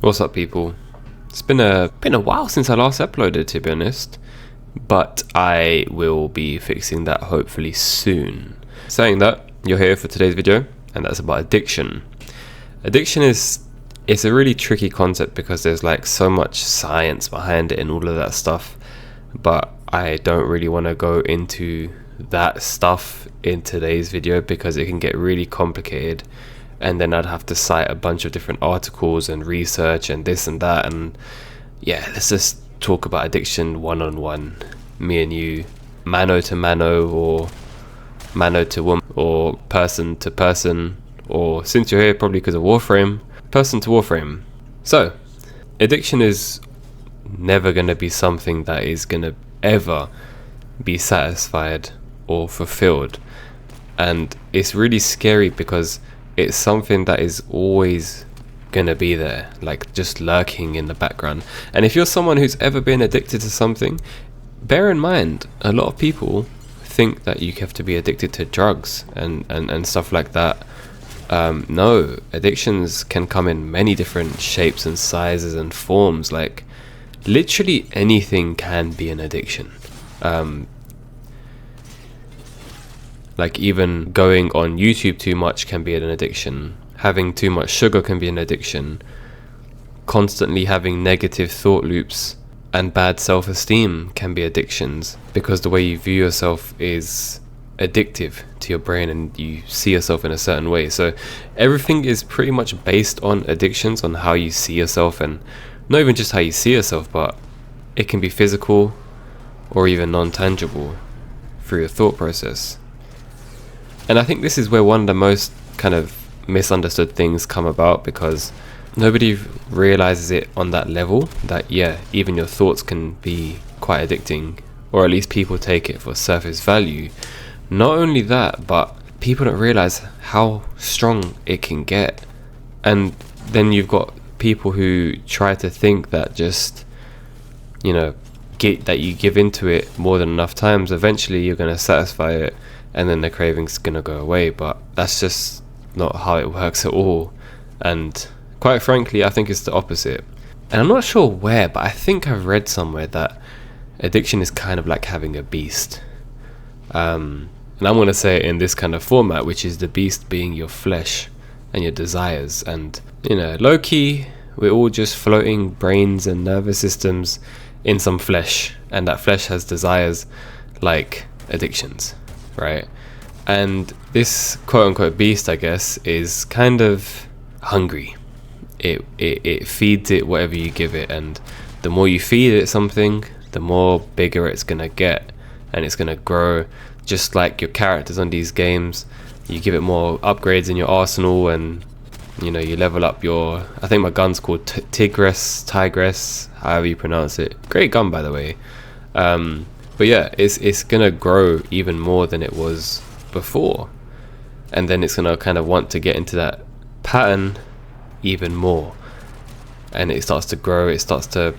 What's up, people? It's been a while since I last uploaded, to be honest, but I will be fixing that hopefully soon. Saying that, you're here for today's video, and that's about addiction. Addiction it's a really tricky concept because there's like so much science behind it and all of that stuff, but I don't really want to go into that stuff in today's video because it can get really complicated, and then I'd have to cite a bunch of different articles and research and this and that, and yeah, let's just talk about addiction one-on-one, me and you, mano to mano, or mano to woman, or person to person, or since you're here probably because of Warframe, person to Warframe. So addiction is never going to be something that is going to ever be satisfied or fulfilled, and it's really scary because it's something that is always gonna be there, like just lurking in the background. And if you're someone who's ever been addicted to something, bear in mind a lot of people think that you have to be addicted to drugs and stuff like that. No, addictions can come in many different shapes and sizes and forms. Like literally anything can be an addiction. Like even going on YouTube too much can be an addiction. Having too much sugar can be an addiction. Constantly having negative thought loops and bad self-esteem can be addictions, because the way you view yourself is addictive to your brain and you see yourself in a certain way. So everything is pretty much based on addictions, on how you see yourself, and not even just how you see yourself, but it can be physical or even non-tangible through your thought process. And I think this is where one of the most kind of misunderstood things come about, because nobody realizes it on that level, that yeah, even your thoughts can be quite addicting, or at least people take it for surface value. Not only that, but people don't realize how strong it can get. And then you've got people who try to think that just, that you give into it more than enough times, eventually you're going to satisfy it, and then the craving's gonna go away. But that's just not how it works at all, and quite frankly I think it's the opposite. And I'm not sure where, but I think I've read somewhere that addiction is kind of like having a beast, and I'm gonna say it in this kind of format, which is the beast being your flesh and your desires. And low-key we're all just floating brains and nervous systems in some flesh, and that flesh has desires like addictions, right? And this quote-unquote beast, I guess, is kind of hungry. It feeds it whatever you give it, and the more you feed it something, the more bigger it's gonna get, and it's gonna grow. Just like your characters on these games, you give it more upgrades in your arsenal, and you level up your, I think my gun's called Tigress, however you pronounce it. Great gun, by the way. But yeah, it's gonna grow even more than it was before, and then it's gonna kind of want to get into that pattern even more, and it starts to grow. It starts to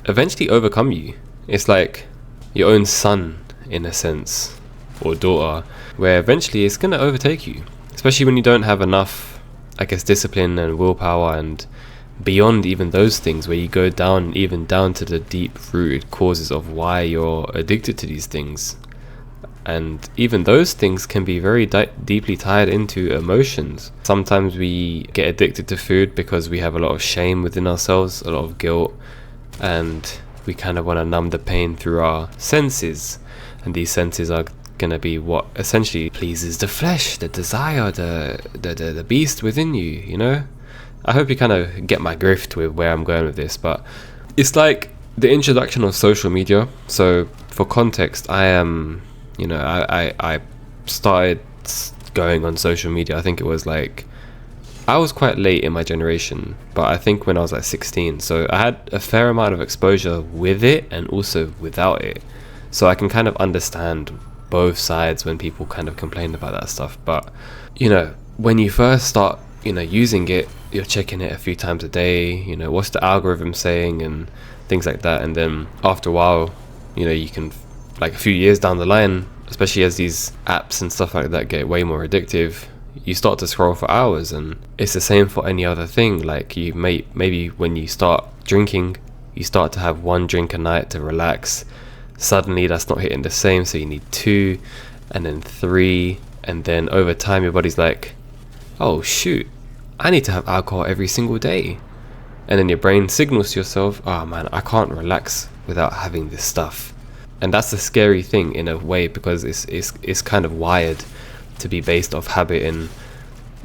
eventually overcome you. It's like your own son in a sense, or daughter, where eventually it's gonna overtake you, especially when you don't have enough, I guess, discipline and willpower, and beyond even those things, where you go down to the deep-rooted causes of why you're addicted to these things. And even those things can be very deeply tied into emotions. Sometimes we get addicted to food because we have a lot of shame within ourselves, a lot of guilt, and we kind of want to numb the pain through our senses, and these senses are gonna be what essentially pleases the flesh, the desire, the beast within you. I hope you kind of get my grift with where I'm going with this, but it's like the introduction of social media. So for context, I am, I started going on social media, I think it was like, I was quite late in my generation, but I think when I was like 16, so I had a fair amount of exposure with it and also without it. So I can kind of understand both sides when people kind of complain about that stuff. But when you first start using it, you're checking it a few times a day, what's the algorithm saying and things like that. And then after a while, you can, like a few years down the line, especially as these apps and stuff like that get way more addictive, you start to scroll for hours. And it's the same for any other thing. Like, you maybe when you start drinking, you start to have one drink a night to relax. Suddenly that's not hitting the same, so you need 2 and then 3, and then over time your body's like, oh shoot, I need to have alcohol every single day. And then your brain signals to yourself, oh man, I can't relax without having this stuff. And that's the scary thing in a way, because it's kind of wired to be based off habit and,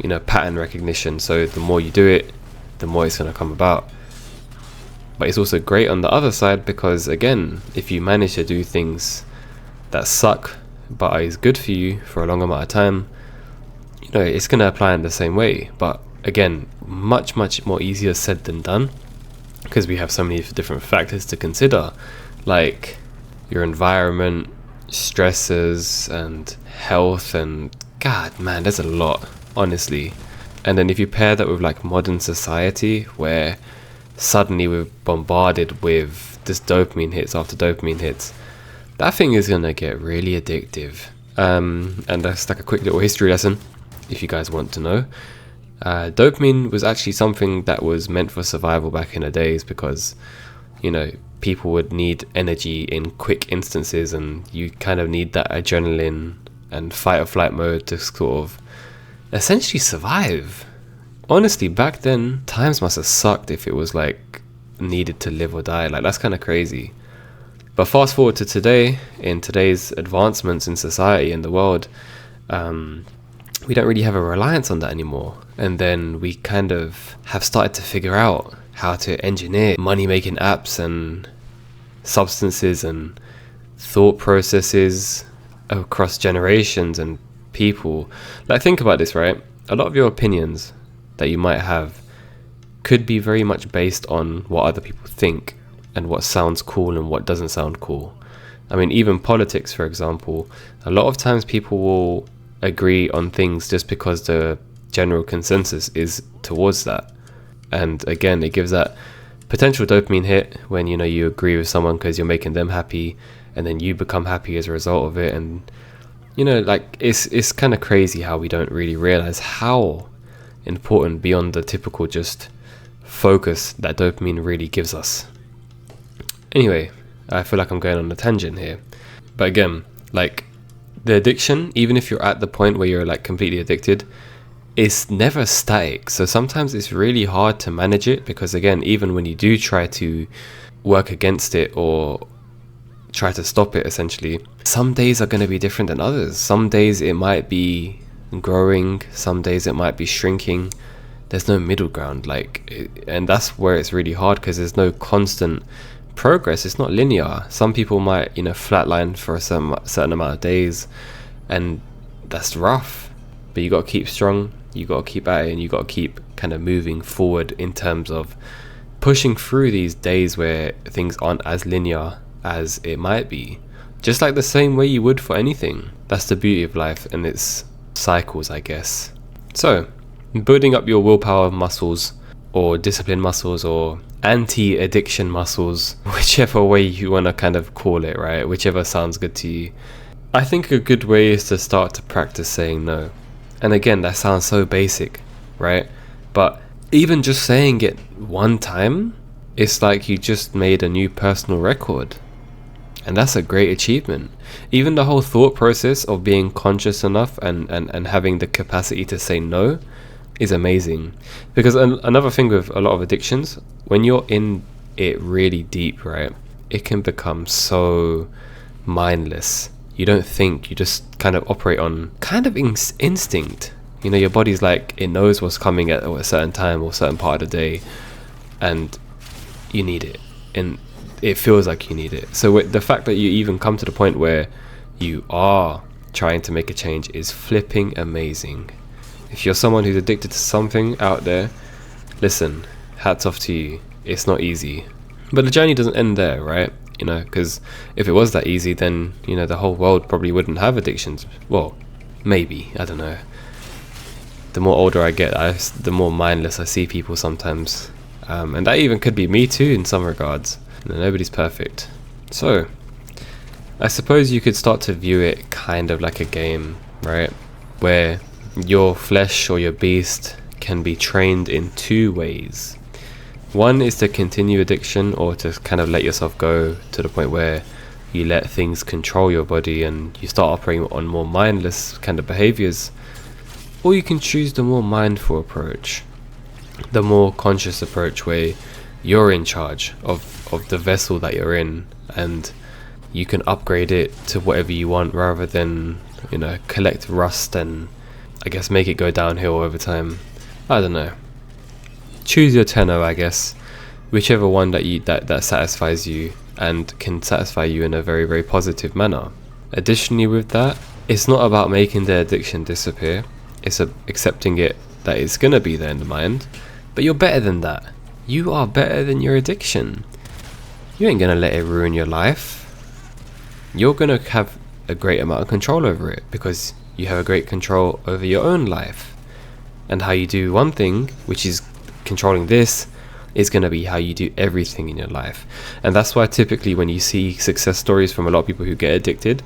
you know, pattern recognition. So the more you do it, the more it's going to come about. But it's also great on the other side, because again, if you manage to do things that suck but is good for you for a long amount of time, you know, it's going to apply in the same way. But again, much more easier said than done, because we have so many different factors to consider, like your environment, stresses, and health, and god man, there's a lot, honestly. And then if you pair that with like modern society, where suddenly we're bombarded with this dopamine hits after dopamine hits, that thing is gonna get really addictive. And that's like a quick little history lesson if you guys want to know. Dopamine was actually something that was meant for survival back in the days, because, you know, people would need energy in quick instances, and you kind of need that adrenaline and fight or flight mode to sort of essentially survive. Honestly, back then times must have sucked if it was like needed to live or die. Like, that's kind of crazy. But fast forward to today, in today's advancements in society and the world, we don't really have a reliance on that anymore. And then we kind of have started to figure out how to engineer money-making apps and substances and thought processes across generations and people. Like, think about this, right? A lot of your opinions that you might have could be very much based on what other people think and what sounds cool and what doesn't sound cool. I mean, even politics, for example, a lot of times people will agree on things just because the general consensus is towards that. And again, it gives that potential dopamine hit when, you know, you agree with someone because you're making them happy, and then you become happy as a result of it. And, you know, like, it's kind of crazy how we don't really realize how important, beyond the typical just focus, that dopamine really gives us. Anyway, I feel like I'm going on a tangent here, but again, like, the addiction, even if you're at the point where you're like completely addicted, is never static. So sometimes it's really hard to manage it, because again, even when you do try to work against it or try to stop it, essentially, some days are going to be different than others. Some days it might be growing, some days it might be shrinking. There's no middle ground, and that's where it's really hard, because there's no constant progress. It's not linear. Some people might, you know, flatline for a certain amount of days, and that's rough. But you got to keep strong, you got to keep at it, and you got to keep kind of moving forward in terms of pushing through these days where things aren't as linear as it might be, just like the same way you would for anything. That's the beauty of life and its cycles, I guess. So building up your willpower muscles, or discipline muscles, or anti-addiction muscles, whichever way you want to kind of call it, right? Whichever sounds good to you. I think a good way is to start to practice saying no. And again, that sounds so basic, right? But even just saying it one time, it's like you just made a new personal record. And that's a great achievement. Even the whole thought process of being conscious enough and having the capacity to say no is amazing. Because another thing with a lot of addictions, when you're in it really deep, right, it can become so mindless. You don't think, you just kind of operate on kind of instinct. You know, your body's like, it knows what's coming at a certain time or certain part of the day, and you need it, and it feels like you need it. So the fact that you even come to the point where you are trying to make a change is flipping amazing. If you're someone who's addicted to something out there, listen, hats off to you. It's not easy, but the journey doesn't end there, right? You know, because if it was that easy, then, you know, the whole world probably wouldn't have addictions. Well, maybe, I don't know. The more older I get, the more mindless I see people sometimes, and that even could be me too in some regards. You know, nobody's perfect. So I suppose you could start to view it kind of like a game, right? Where your flesh or your beast can be trained in two ways. One is to continue addiction, or to kind of let yourself go to the point where you let things control your body and you start operating on more mindless kind of behaviors. Or you can choose the more mindful approach, the more conscious approach, where you're in charge of the vessel that you're in, and you can upgrade it to whatever you want, rather than, collect rust and I guess make it go downhill over time. I don't know. Choose your tenor, I guess. Whichever one that satisfies you and can satisfy you in a very, very positive manner. Additionally with that, it's not about making the addiction disappear. It's accepting it, that it's gonna be there in the mind. But you're better than that. You are better than your addiction. You ain't gonna let it ruin your life. You're gonna have a great amount of control over it, because you have a great control over your own life. And how you do one thing, which is controlling this, is going to be how you do everything in your life. And that's why typically when you see success stories from a lot of people who get addicted,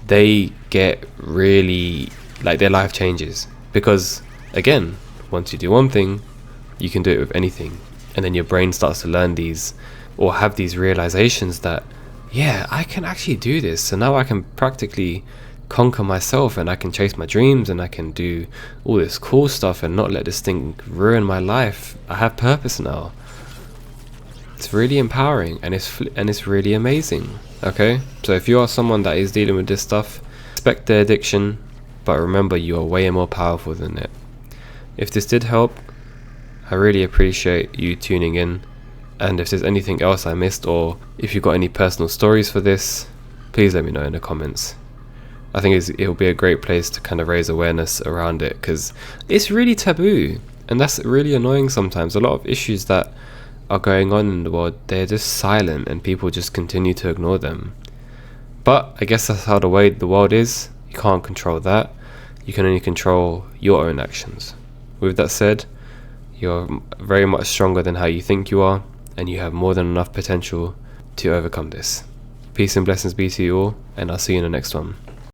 they get really, like, their life changes. Because again, once you do one thing, you can do it with anything. And then your brain starts to learn these, or have these realizations that, yeah, I can actually do this. So now I can practically conquer myself, and I can chase my dreams, and I can do all this cool stuff and not let this thing ruin my life. I have purpose now. It's really empowering, and it's really amazing. Okay, so if you are someone that is dealing with this stuff, respect the addiction, but remember, you are way more powerful than it. If this did help, I really appreciate you tuning in. And if there's anything else I missed, or if you've got any personal stories for this, please let me know in the comments. I think it'll be a great place to kind of raise awareness around it, because it's really taboo, and that's really annoying sometimes. A lot of issues that are going on in the world, they're just silent, and people just continue to ignore them. But I guess that's how the way the world is. You can't control that. You can only control your own actions. With that said, you're very much stronger than how you think you are, and you have more than enough potential to overcome this. Peace and blessings be to you all, and I'll see you in the next one.